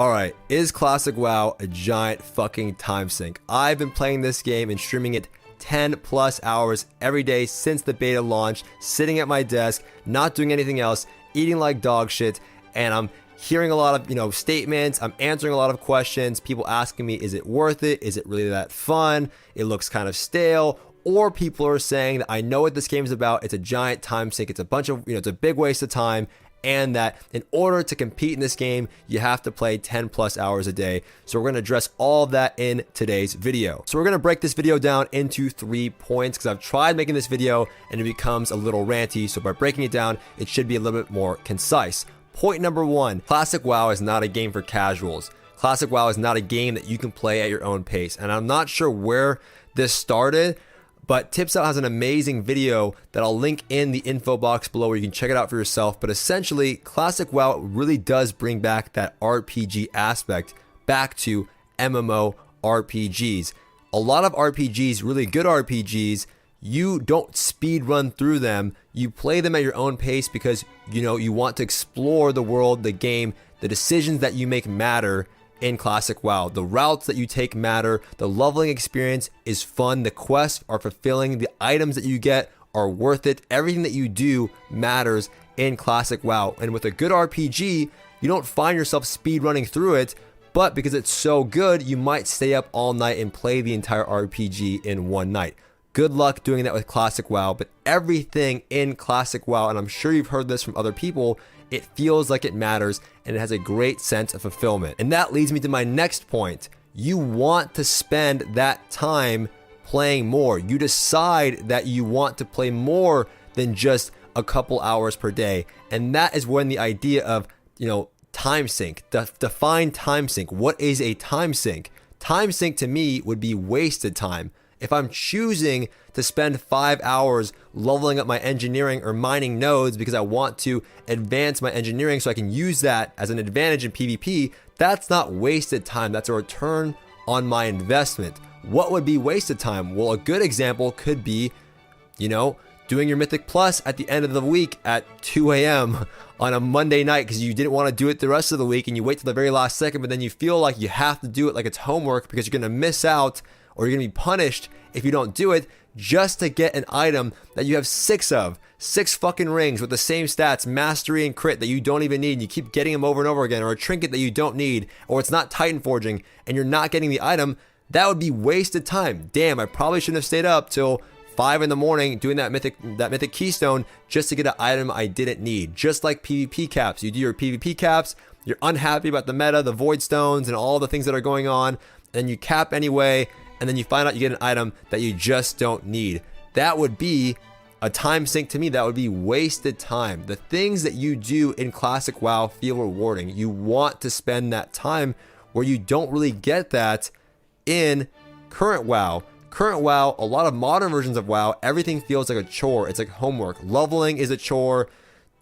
Alright, is Classic WoW a giant fucking time sink? I've been playing this game and streaming it 10 plus hours every day since the beta launched, sitting at my desk, not doing anything else, eating like dog shit, and I'm hearing a lot of, statements, I'm answering a lot of questions, people asking me, is it worth it? Is it really that fun? It looks kind of stale. Or people are saying that I know what this game is about, it's a giant time sink, it's a bunch of, it's a big waste of time, and that in order to compete in this game, you have to play 10 plus hours a day. So we're going to address all of that in today's video. So we're going to break this video down into 3 points because I've tried making this video and it becomes a little ranty. So by breaking it down, it should be a little bit more concise. Point number 1, Classic WoW is not a game for casuals. Classic WoW is not a game that you can play at your own pace. And I'm not sure where this started, but TipsOut has an amazing video that I'll link in the info box below where you can check it out for yourself. But essentially, Classic WoW really does bring back that RPG aspect back to MMO RPGs. A lot of RPGs, really good RPGs, you don't speed run through them. You play them at your own pace because, you want to explore the world, the game, the decisions that you make matter. In Classic WoW, the routes that you take matter, the leveling experience is fun, the quests are fulfilling, the items that you get are worth it, everything that you do matters in Classic WoW. And with a good RPG, you don't find yourself speed running through it, but because it's so good, you might stay up all night and play the entire RPG in one night. Good luck doing that with Classic WoW, but everything in Classic WoW, and I'm sure you've heard this from other people, it feels like it matters and it has a great sense of fulfillment. And that leads me to my next point. You want to spend that time playing more. You decide that you want to play more than just a couple hours per day. And that is when the idea of, time sink, define time sink. What is a time sink? Time sink to me would be wasted time. If I'm choosing to spend 5 hours leveling up my engineering or mining nodes because I want to advance my engineering so I can use that as an advantage in PvP, that's not wasted time. That's a return on my investment. What would be wasted time? Well, a good example could be, doing your Mythic Plus at the end of the week at 2 a.m. on a Monday night because you didn't want to do it the rest of the week and you wait till the very last second, but then you feel like you have to do it like it's homework because you're going to miss out or you're going to be punished if you don't do it just to get an item that you have 6 of. 6 fucking rings with the same stats, mastery and crit, that you don't even need. And you keep getting them over and over again, or a trinket that you don't need, or it's not Titan Forging and you're not getting the item. That would be wasted time. Damn, I probably shouldn't have stayed up till 5 in the morning doing that mythic keystone just to get an item I didn't need. Just like PvP caps. You do your PvP caps, you're unhappy about the meta, the void stones, and all the things that are going on, and you cap anyway, and then you find out you get an item that you just don't need. That would be a time sink to me. That would be wasted time. The things that you do in Classic WoW feel rewarding. You want to spend that time where you don't really get that in current WoW. Current WoW, a lot of modern versions of WoW, everything feels like a chore. It's like homework. Leveling is a chore.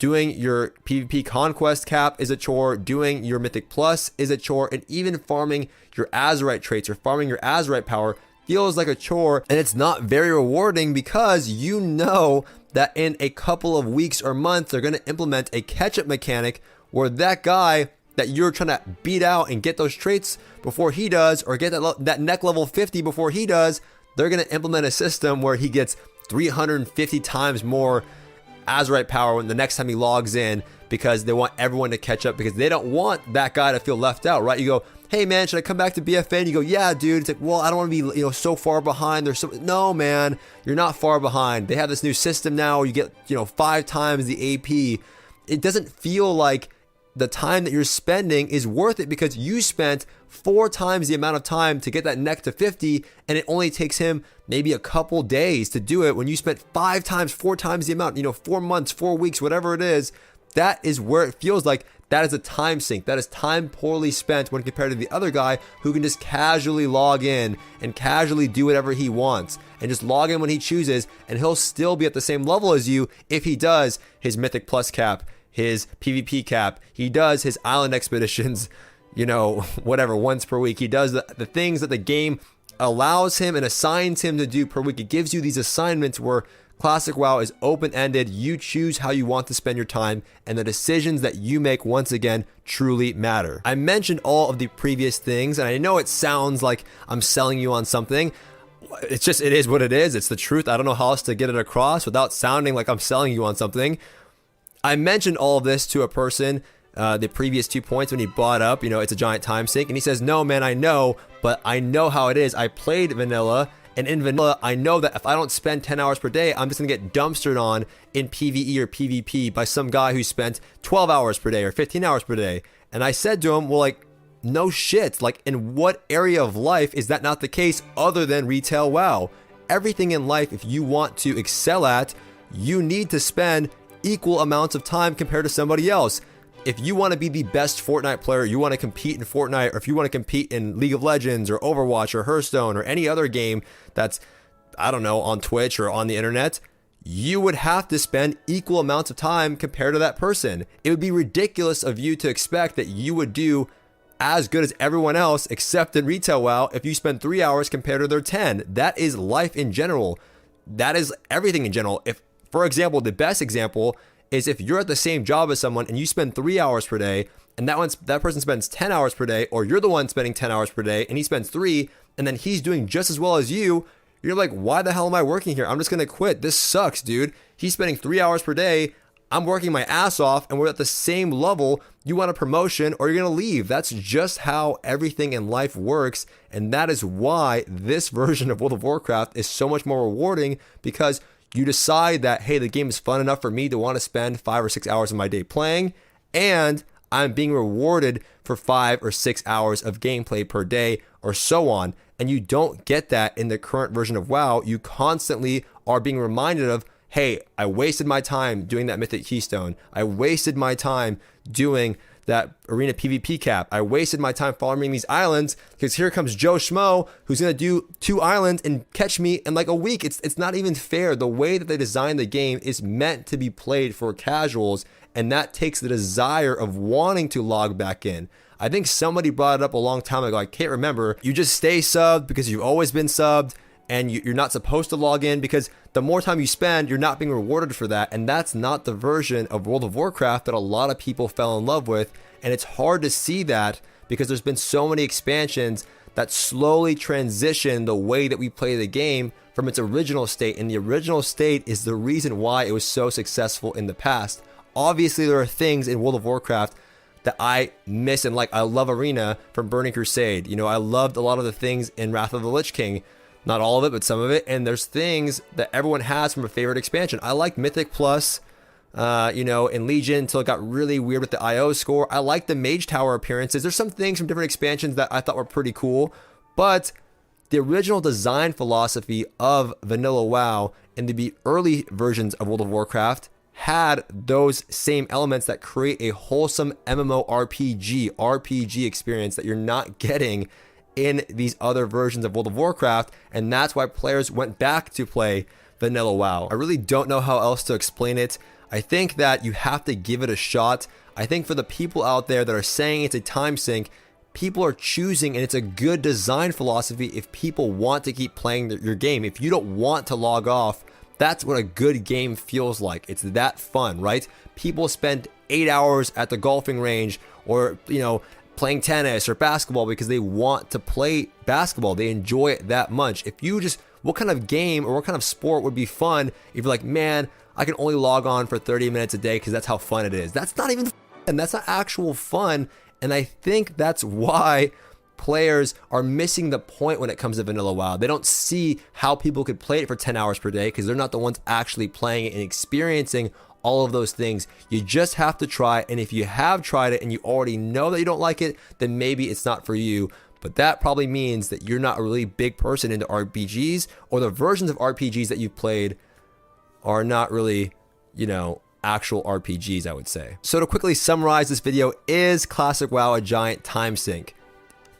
Doing your PvP conquest cap is a chore. Doing your Mythic Plus is a chore. And even farming your Azerite traits or farming your Azerite power feels like a chore. And it's not very rewarding because you know that in a couple of weeks or months, they're going to implement a catch-up mechanic where that guy that you're trying to beat out and get those traits before he does, or get that neck level 50 before he does, they're going to implement a system where he gets 350 times more Azerite power when the next time he logs in, because they want everyone to catch up, because they don't want that guy to feel left out, right? You go, hey man, should I come back to BFA? And you go, yeah dude. It's like, well, I don't want to be so far behind. No man, you're not far behind. They have this new system now where you get 5 times the AP. It doesn't feel like the time that you're spending is worth it because you spent 4 times the amount of time to get that neck to 50, and it only takes him maybe a couple days to do it when you spent 4 times the amount, 4 months, 4 weeks, whatever it is. That is where it feels like that is a time sink. That is time poorly spent when compared to the other guy who can just casually log in and casually do whatever he wants and just log in when he chooses, and he'll still be at the same level as you if he does his Mythic Plus cap, his PvP cap, he does his island expeditions, whatever, once per week. He does the things that the game allows him and assigns him to do per week. It gives you these assignments where Classic WoW is open-ended. You choose how you want to spend your time, and the decisions that you make, once again, truly matter. I mentioned all of the previous things, and I know it sounds like I'm selling you on something. It's just, it is what it is. It's the truth. I don't know how else to get it across without sounding like I'm selling you on something. I mentioned all of this to a person, the previous 2 points, when he brought up, it's a giant time sink, and he says, no, man, I know, but I know how it is. I played vanilla, and in vanilla, I know that if I don't spend 10 hours per day, I'm just gonna get dumpstered on in PvE or PvP by some guy who spent 12 hours per day or 15 hours per day. And I said to him, well, like, no shit. Like, in what area of life is that not the case other than retail WoW? Everything in life, if you want to excel at, you need to spend equal amounts of time compared to somebody else. If you want to be the best Fortnite player, you want to compete in Fortnite, or if you want to compete in League of Legends or Overwatch or Hearthstone or any other game that's, I don't know, on Twitch or on the internet, you would have to spend equal amounts of time compared to that person. It would be ridiculous of you to expect that you would do as good as everyone else except in retail WoW if you spend 3 hours compared to their 10. That is life in general. That is everything in general. If, for example, the best example is if you're at the same job as someone and you spend 3 hours per day, and that person spends 10 hours per day, or you're the one spending 10 hours per day and he spends 3, and then he's doing just as well as you, you're like, why the hell am I working here? I'm just gonna quit. This sucks, dude. He's spending 3 hours per day, I'm working my ass off, and we're at the same level. You want a promotion or you're gonna leave. That's just how everything in life works, and that is why this version of World of Warcraft is so much more rewarding, because you decide that, hey, the game is fun enough for me to want to spend 5 or 6 hours of my day playing, and I'm being rewarded for 5 or 6 hours of gameplay per day, or so on. And you don't get that in the current version of WoW. You constantly are being reminded of, hey, I wasted my time doing that Mythic Keystone. I wasted my time doing that arena PvP cap. I wasted my time farming these islands because here comes Joe Schmo who's gonna do 2 islands and catch me in like a week. It's not even fair. The way that they designed the game is meant to be played for casuals, and that takes the desire of wanting to log back in. I think somebody brought it up a long time ago. I can't remember. You just stay subbed because you've always been subbed, and you're not supposed to log in because the more time you spend, you're not being rewarded for that. And that's not the version of World of Warcraft that a lot of people fell in love with. And it's hard to see that because there's been so many expansions that slowly transition the way that we play the game from its original state. And the original state is the reason why it was so successful in the past. Obviously, there are things in World of Warcraft that I miss and like. I love Arena from Burning Crusade. I loved a lot of the things in Wrath of the Lich King. Not all of it, but some of it. And there's things that everyone has from a favorite expansion. I liked Mythic Plus, in Legion until it got really weird with the IO score. I like the Mage Tower appearances. There's some things from different expansions that I thought were pretty cool. But the original design philosophy of Vanilla WoW and the early versions of World of Warcraft had those same elements that create a wholesome MMORPG experience that you're not getting in these other versions of World of Warcraft, and that's why players went back to play Vanilla WoW. I really don't know how else to explain it. I think that you have to give it a shot. I think for the people out there that are saying it's a time sink, people are choosing, and it's a good design philosophy if people want to keep playing your game. If you don't want to log off, that's what a good game feels like. It's that fun, right? People spend 8 hours at the golfing range or, playing tennis or basketball because they want to play basketball. They enjoy it that much. What kind of game or what kind of sport would be fun if you're like, man, I can only log on for 30 minutes a day because that's how fun it is. That's not even fun. That's not actual fun. And I think that's why players are missing the point when it comes to Vanilla WoW. They don't see how people could play it for 10 hours per day because they're not the ones actually playing it and experiencing all of those things. You just have to try, and if you have tried it and you already know that you don't like it, then maybe it's not for you. But that probably means that you're not a really big person into RPGs, or the versions of RPGs that you've played are not really, actual RPGs, I would say. So to quickly summarize this video, is Classic WoW a giant time sink?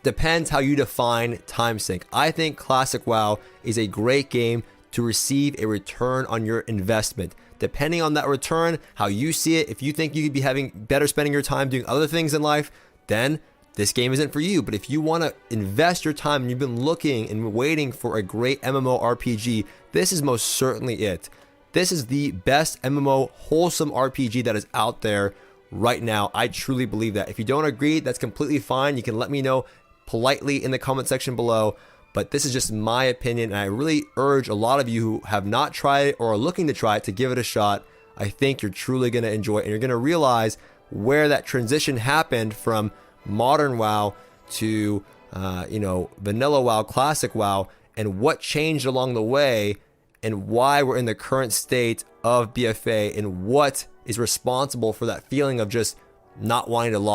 Depends how you define time sink. I think Classic WoW is a great game to receive a return on your investment. Depending on that return, how you see it, if you think you could be having better spending your time doing other things in life, then this game isn't for you. But if you want to invest your time and you've been looking and waiting for a great MMORPG, this is most certainly it. This is the best MMO wholesome RPG that is out there right now. I truly believe that. If you don't agree, that's completely fine. You can let me know politely in the comment section below. But this is just my opinion, and I really urge a lot of you who have not tried it or are looking to try it to give it a shot. I think you're truly going to enjoy it, and you're going to realize where that transition happened from modern WoW to vanilla WoW, classic WoW, and what changed along the way, and why we're in the current state of BFA, and what is responsible for that feeling of just not wanting to log